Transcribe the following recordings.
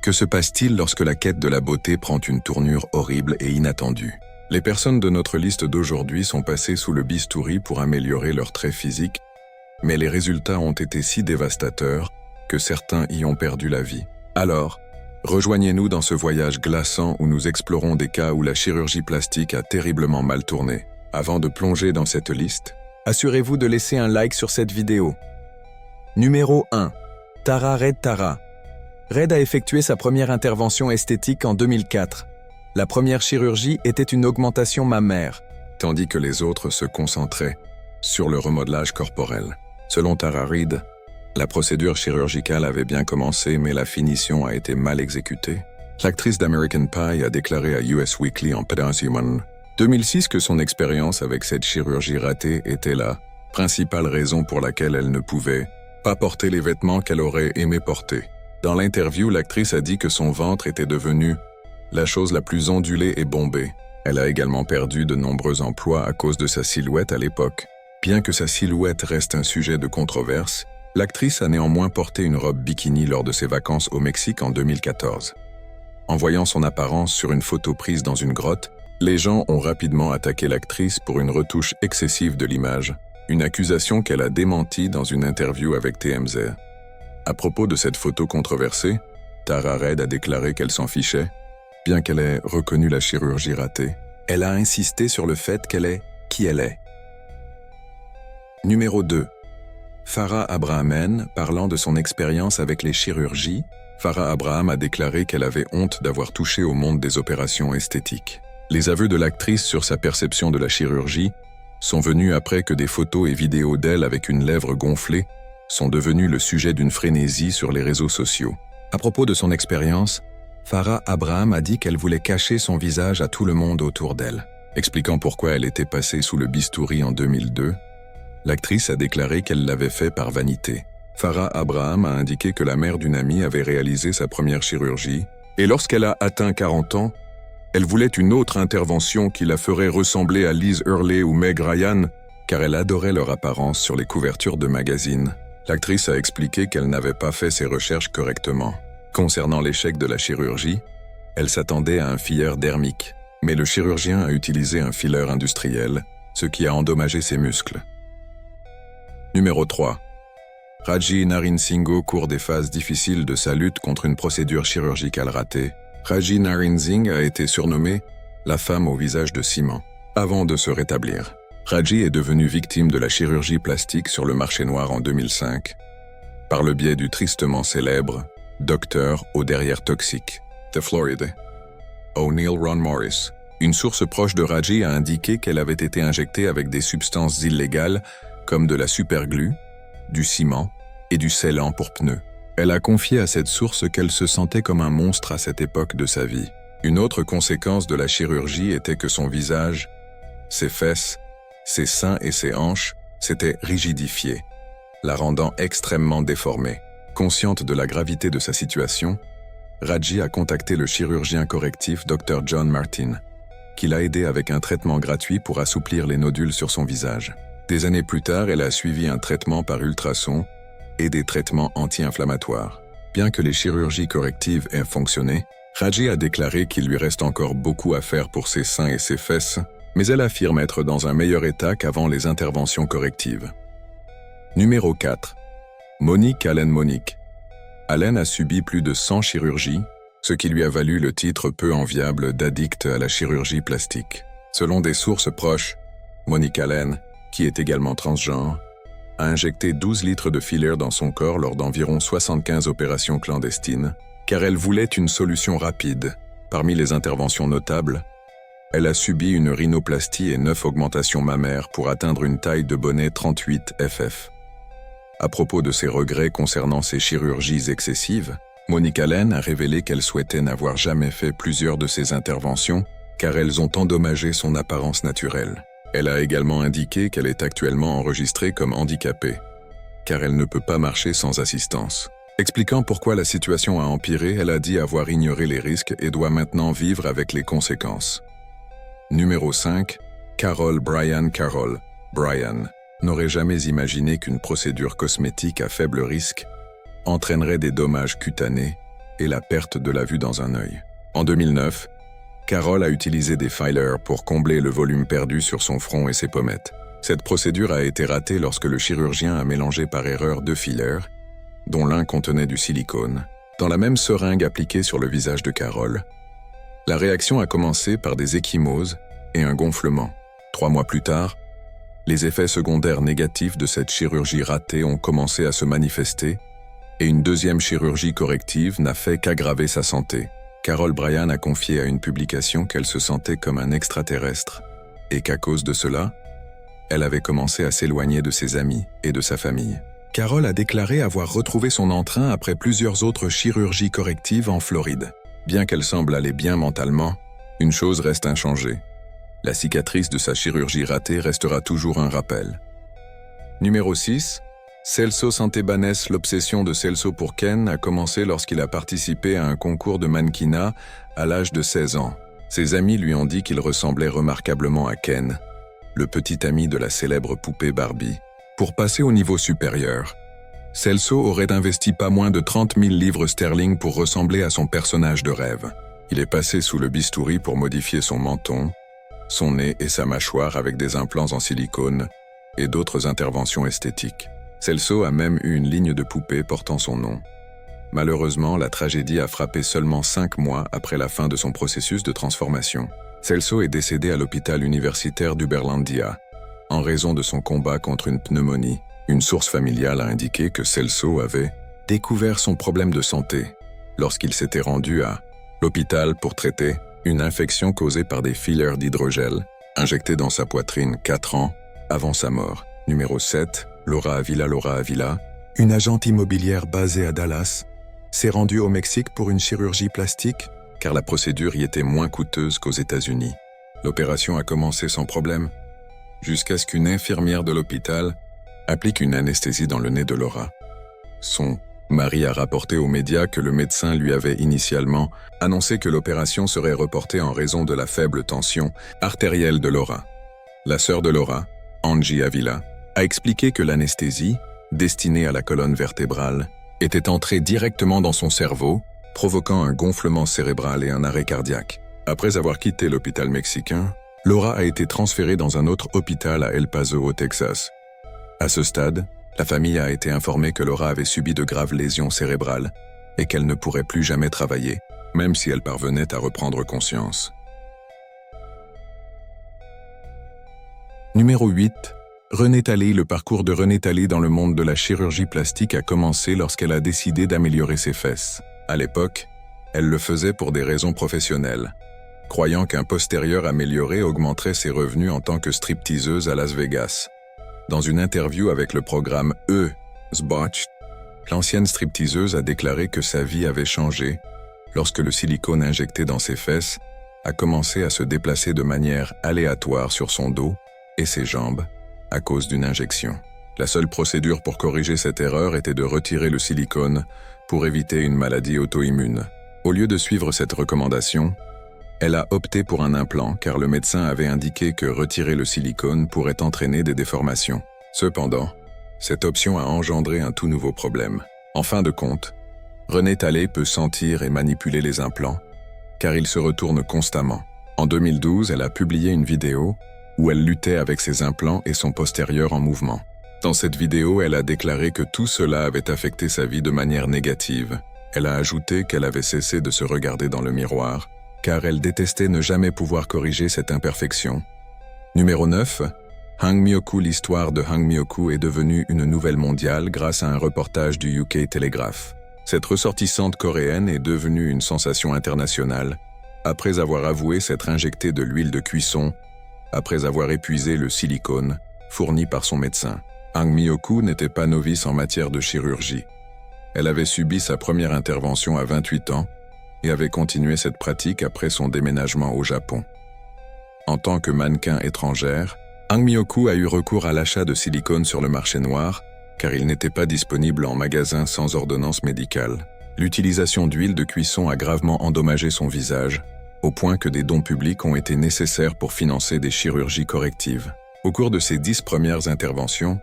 Que se passe-t-il lorsque la quête de la beauté prend une tournure horrible et inattendue? Les personnes de notre liste d'aujourd'hui sont passées sous le bistouri pour améliorer leurs traits physiques, mais les résultats ont été si dévastateurs que certains y ont perdu la vie. Alors, rejoignez-nous dans ce voyage glaçant où nous explorons des cas où la chirurgie plastique a terriblement mal tourné. Avant de plonger dans cette liste, assurez-vous de laisser un like sur cette vidéo. Numéro 1. Tara Reid Tara. Reid a effectué sa première intervention esthétique en 2004. La première chirurgie était une augmentation mammaire, tandis que les autres se concentraient sur le remodelage corporel. Selon Tara Reid, la procédure chirurgicale avait bien commencé, mais la finition a été mal exécutée. L'actrice d'American Pie a déclaré à US Weekly en 2006 que son expérience avec cette chirurgie ratée était la principale raison pour laquelle elle ne pouvait pas porter les vêtements qu'elle aurait aimé porter. Dans l'interview, l'actrice a dit que son ventre était devenu la chose la plus ondulée et bombée. Elle a également perdu de nombreux emplois à cause de sa silhouette à l'époque. Bien que sa silhouette reste un sujet de controverse, l'actrice a néanmoins porté une robe bikini lors de ses vacances au Mexique en 2014. En voyant son apparence sur une photo prise dans une grotte, les gens ont rapidement attaqué l'actrice pour une retouche excessive de l'image, une accusation qu'elle a démentie dans une interview avec TMZ. À propos de cette photo controversée, Tara Reid a déclaré qu'elle s'en fichait. Bien qu'elle ait reconnu la chirurgie ratée, elle a insisté sur le fait qu'elle est qui elle est. Numéro 2. Farah Abraham. Parlant de son expérience avec les chirurgies, Farah Abraham a déclaré qu'elle avait honte d'avoir touché au monde des opérations esthétiques. Les aveux de l'actrice sur sa perception de la chirurgie sont venus après que des photos et vidéos d'elle avec une lèvre gonflée sont devenus le sujet d'une frénésie sur les réseaux sociaux. À propos de son expérience, Farah Abraham a dit qu'elle voulait cacher son visage à tout le monde autour d'elle. Expliquant pourquoi elle était passée sous le bistouri en 2002, l'actrice a déclaré qu'elle l'avait fait par vanité. Farah Abraham a indiqué que la mère d'une amie avait réalisé sa première chirurgie, et lorsqu'elle a atteint 40 ans, elle voulait une autre intervention qui la ferait ressembler à Liz Hurley ou Meg Ryan, car elle adorait leur apparence sur les couvertures de magazines. L'actrice a expliqué qu'elle n'avait pas fait ses recherches correctement. Concernant l'échec de la chirurgie, elle s'attendait à un filler dermique, mais le chirurgien a utilisé un filler industriel, ce qui a endommagé ses muscles. Numéro 3. Raji Narain-Singh court des phases difficiles de sa lutte contre une procédure chirurgicale ratée. Raji Narain-Singh a été surnommée « la femme au visage de ciment » avant de se rétablir. Raji est devenue victime de la chirurgie plastique sur le marché noir en 2005, par le biais du tristement célèbre « docteur au derrière toxique » de Floride, O'Neill Ron Morris. Une source proche de Raji a indiqué qu'elle avait été injectée avec des substances illégales comme de la superglue, du ciment et du scellant pour pneus. Elle a confié à cette source qu'elle se sentait comme un monstre à cette époque de sa vie. Une autre conséquence de la chirurgie était que son visage, ses fesses, ses seins et ses hanches s'étaient rigidifiés, la rendant extrêmement déformée. Consciente de la gravité de sa situation, Raji a contacté le chirurgien correctif Dr. John Martin, qui l'a aidé avec un traitement gratuit pour assouplir les nodules sur son visage. Des années plus tard, elle a suivi un traitement par ultrasons et des traitements anti-inflammatoires. Bien que les chirurgies correctives aient fonctionné, Raji a déclaré qu'il lui reste encore beaucoup à faire pour ses seins et ses fesses, mais elle affirme être dans un meilleur état qu'avant les interventions correctives. Numéro 4. Monique Allen. Monique Allen a subi plus de 100 chirurgies, ce qui lui a valu le titre peu enviable d'addict à la chirurgie plastique. Selon des sources proches, Monique Allen, qui est également transgenre, a injecté 12 litres de filler dans son corps lors d'environ 75 opérations clandestines, car elle voulait une solution rapide. Parmi les interventions notables, elle a subi une rhinoplastie et 9 augmentations mammaires pour atteindre une taille de bonnet 38 ff. À propos de ses regrets concernant ses chirurgies excessives, Monique Allen a révélé qu'elle souhaitait n'avoir jamais fait plusieurs de ces interventions, car elles ont endommagé son apparence naturelle. Elle a également indiqué qu'elle est actuellement enregistrée comme handicapée, car elle ne peut pas marcher sans assistance. Expliquant pourquoi la situation a empiré, elle a dit avoir ignoré les risques et doit maintenant vivre avec les conséquences. Numéro 5. Carol Bryan. Carol Bryan n'aurait jamais imaginé qu'une procédure cosmétique à faible risque entraînerait des dommages cutanés et la perte de la vue dans un œil. En 2009, Carol a utilisé des filers pour combler le volume perdu sur son front et ses pommettes. Cette procédure a été ratée lorsque le chirurgien a mélangé par erreur 2 fillers, dont l'un contenait du silicone, dans la même seringue appliquée sur le visage de Carol. La réaction a commencé par des ecchymoses et un gonflement. 3 mois plus tard, les effets secondaires négatifs de cette chirurgie ratée ont commencé à se manifester et une deuxième chirurgie corrective n'a fait qu'aggraver sa santé. Carol Bryan a confié à une publication qu'elle se sentait comme un extraterrestre et qu'à cause de cela, elle avait commencé à s'éloigner de ses amis et de sa famille. Carol a déclaré avoir retrouvé son entrain après plusieurs autres chirurgies correctives en Floride. Bien qu'elle semble aller bien mentalement, une chose reste inchangée. La cicatrice de sa chirurgie ratée restera toujours un rappel. Numéro 6. Celso Santibanez. L'obsession de Celso pour Ken a commencé lorsqu'il a participé à un concours de mannequinat à l'âge de 16 ans. Ses amis lui ont dit qu'il ressemblait remarquablement à Ken, le petit ami de la célèbre poupée Barbie. Pour passer au niveau supérieur, Celso aurait investi pas moins de 30 000 livres sterling pour ressembler à son personnage de rêve. Il est passé sous le bistouri pour modifier son menton, son nez et sa mâchoire avec des implants en silicone et d'autres interventions esthétiques. Celso a même eu une ligne de poupée portant son nom. Malheureusement, la tragédie a frappé seulement 5 mois après la fin de son processus de transformation. Celso est décédé à l'hôpital universitaire d'Uberlandia en raison de son combat contre une pneumonie. Une source familiale a indiqué que Celso avait découvert son problème de santé lorsqu'il s'était rendu à l'hôpital pour traiter une infection causée par des fillers d'hydrogel injectés dans sa poitrine 4 ans avant sa mort. Numéro 7. Laura Avila. Laura Avila, une agente immobilière basée à Dallas, s'est rendue au Mexique pour une chirurgie plastique car la procédure y était moins coûteuse qu'aux États-Unis. L'opération a commencé sans problème, jusqu'à ce qu'une infirmière de l'hôpital applique une anesthésie dans le nez de Laura. Son mari a rapporté aux médias que le médecin lui avait initialement annoncé que l'opération serait reportée en raison de la faible tension artérielle de Laura. La sœur de Laura, Angie Avila, a expliqué que l'anesthésie, destinée à la colonne vertébrale, était entrée directement dans son cerveau, provoquant un gonflement cérébral et un arrêt cardiaque. Après avoir quitté l'hôpital mexicain, Laura a été transférée dans un autre hôpital à El Paso, au Texas. À ce stade, la famille a été informée que Laura avait subi de graves lésions cérébrales et qu'elle ne pourrait plus jamais travailler, même si elle parvenait à reprendre conscience. Numéro 8. Renée Talley. Le parcours de Renée Talley dans le monde de la chirurgie plastique a commencé lorsqu'elle a décidé d'améliorer ses fesses. À l'époque, elle le faisait pour des raisons professionnelles, croyant qu'un postérieur amélioré augmenterait ses revenus en tant que stripteaseuse à Las Vegas. Dans une interview avec le programme Zbotched, l'ancienne stripteaseuse a déclaré que sa vie avait changé lorsque le silicone injecté dans ses fesses a commencé à se déplacer de manière aléatoire sur son dos et ses jambes à cause d'une injection. La seule procédure pour corriger cette erreur était de retirer le silicone pour éviter une maladie auto-immune. Au lieu de suivre cette recommandation, elle a opté pour un implant car le médecin avait indiqué que retirer le silicone pourrait entraîner des déformations. Cependant, cette option a engendré un tout nouveau problème. En fin de compte, Renée Talley peut sentir et manipuler les implants car ils se retournent constamment. En 2012, elle a publié une vidéo où elle luttait avec ses implants et son postérieur en mouvement. Dans cette vidéo, elle a déclaré que tout cela avait affecté sa vie de manière négative. Elle a ajouté qu'elle avait cessé de se regarder dans le miroir car elle détestait ne jamais pouvoir corriger cette imperfection. Numéro 9. Hang Myoku. L'histoire de Hang Myoku est devenue une nouvelle mondiale grâce à un reportage du UK Telegraph. Cette ressortissante coréenne est devenue une sensation internationale après avoir avoué s'être injectée de l'huile de cuisson après avoir épuisé le silicone fourni par son médecin. Hang Myoku n'était pas novice en matière de chirurgie. Elle avait subi sa première intervention à 28 ans et avait continué cette pratique après son déménagement au Japon. En tant que mannequin étrangère, Hang Myoku a eu recours à l'achat de silicone sur le marché noir car il n'était pas disponible en magasin sans ordonnance médicale. L'utilisation d'huile de cuisson a gravement endommagé son visage, au point que des dons publics ont été nécessaires pour financer des chirurgies correctives. Au cours de ces 10 premières interventions,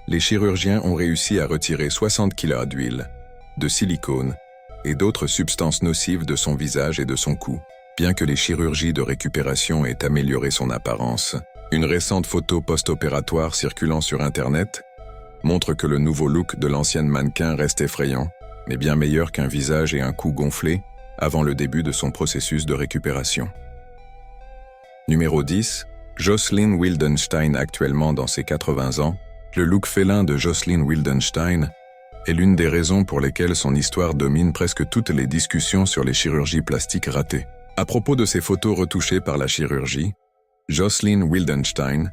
les chirurgiens ont réussi à retirer 60 kg d'huile, de silicone et d'autres substances nocives de son visage et de son cou. Bien que les chirurgies de récupération aient amélioré son apparence, une récente photo post-opératoire circulant sur Internet montre que le nouveau look de l'ancienne mannequin reste effrayant, mais bien meilleur qu'un visage et un cou gonflés avant le début de son processus de récupération. Numéro 10. Jocelyn Wildenstein. Actuellement dans ses 80 ans, le look félin de Jocelyn Wildenstein est l'une des raisons pour lesquelles son histoire domine presque toutes les discussions sur les chirurgies plastiques ratées. À propos de ses photos retouchées par la chirurgie, Jocelyn Wildenstein,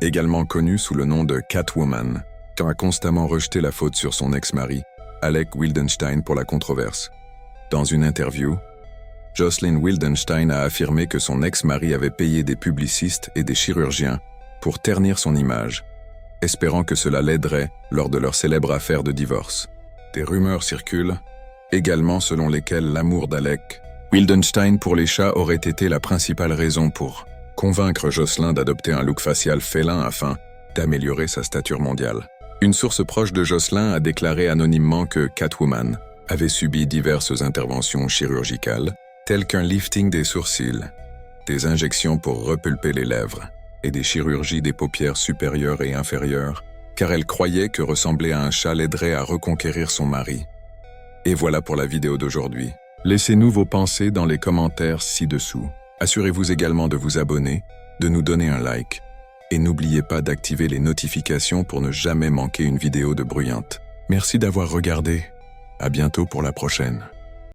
également connue sous le nom de Catwoman, a constamment rejeté la faute sur son ex-mari, Alec Wildenstein, pour la controverse. Dans une interview, Jocelyn Wildenstein a affirmé que son ex-mari avait payé des publicistes et des chirurgiens pour ternir son image, espérant que cela l'aiderait lors de leur célèbre affaire de divorce. Des rumeurs circulent, également selon lesquelles l'amour d'Alec Wildenstein pour les chats aurait été la principale raison pour convaincre Jocelyn d'adopter un look facial félin afin d'améliorer sa stature mondiale. Une source proche de Jocelyn a déclaré anonymement que Catwoman avait subi diverses interventions chirurgicales, telles qu'un lifting des sourcils, des injections pour repulper les lèvres et des chirurgies des paupières supérieures et inférieures, car elle croyait que ressembler à un chat l'aiderait à reconquérir son mari. Et voilà pour la vidéo d'aujourd'hui. Laissez-nous vos pensées dans les commentaires ci-dessous. Assurez-vous également de vous abonner, de nous donner un like, et n'oubliez pas d'activer les notifications pour ne jamais manquer une vidéo de Bruyante. Merci d'avoir regardé. À bientôt pour la prochaine.